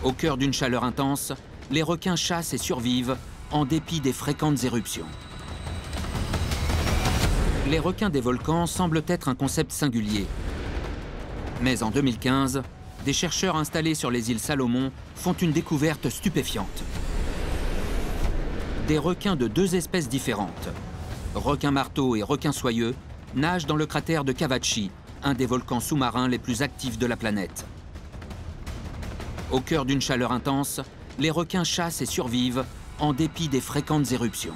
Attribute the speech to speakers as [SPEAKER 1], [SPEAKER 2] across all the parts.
[SPEAKER 1] Au cœur d'une chaleur intense, les requins chassent et survivent en dépit des fréquentes éruptions. Les requins des volcans semblent être un concept singulier. Mais en 2015, des chercheurs installés sur les îles Salomon font une découverte stupéfiante. Des requins de deux espèces différentes, requin marteau et requin soyeux, nagent dans le cratère de Cavachi, un des volcans sous-marins les plus actifs de la planète. Au cœur d'une chaleur intense, les requins chassent et survivent en dépit des fréquentes éruptions.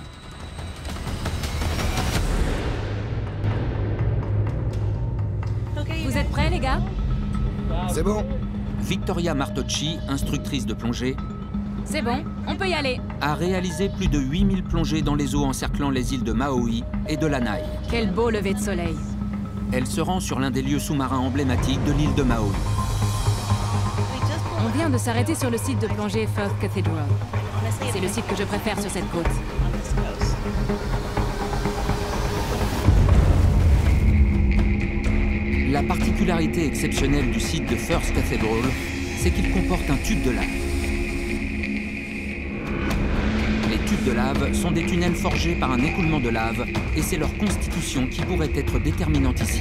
[SPEAKER 2] Vous êtes prêts, les gars?
[SPEAKER 3] C'est bon.
[SPEAKER 1] Victoria Martocci, instructrice de plongée,
[SPEAKER 2] C'est bon, on peut y aller.
[SPEAKER 1] a réalisé plus de 8000 plongées dans les eaux encerclant les îles de Maui et de Lanai.
[SPEAKER 2] Quel beau lever de soleil.
[SPEAKER 1] Elle se rend sur l'un des lieux sous-marins emblématiques de l'île de Maui.
[SPEAKER 2] On vient de s'arrêter sur le site de plongée Firth Cathedral. C'est le site que je préfère sur cette côte.
[SPEAKER 1] La particularité exceptionnelle du site de Firth Cathedral, c'est qu'il comporte un tube de lave. Les tubes de lave sont des tunnels forgés par un écoulement de lave, et c'est leur constitution qui pourrait être déterminante ici.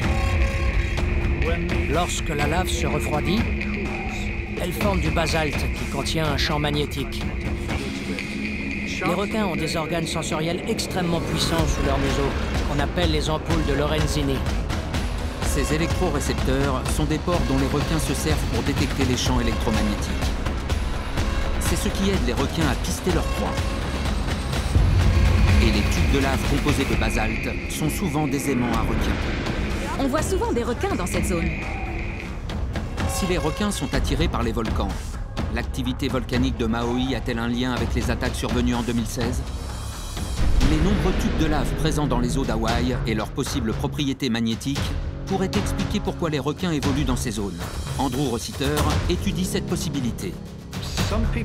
[SPEAKER 4] Lorsque la lave se refroidit, elle forme du basalte qui contient un champ magnétique. Les requins ont des organes sensoriels extrêmement puissants sous leur museau, qu'on appelle les ampoules de Lorenzini.
[SPEAKER 1] Ces électrorécepteurs sont des pores dont les requins se servent pour détecter les champs électromagnétiques. C'est ce qui aide les requins à pister leur proie. Et les tubes de lave composés de basalte sont souvent des aimants à requins.
[SPEAKER 2] On voit souvent des requins dans cette zone.
[SPEAKER 1] Si les requins sont attirés par les volcans, l'activité volcanique de Maui a-t-elle un lien avec les attaques survenues en 2016? Les nombreux tubes de lave présents dans les eaux d'Hawaï et leurs possibles propriétés magnétiques pourraient expliquer pourquoi les requins évoluent dans ces zones. Andrew Rossiter étudie cette possibilité.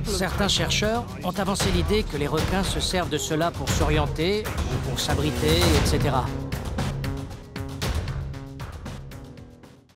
[SPEAKER 4] Certains chercheurs ont avancé l'idée que les requins se servent de cela pour s'orienter, ou pour s'abriter, etc.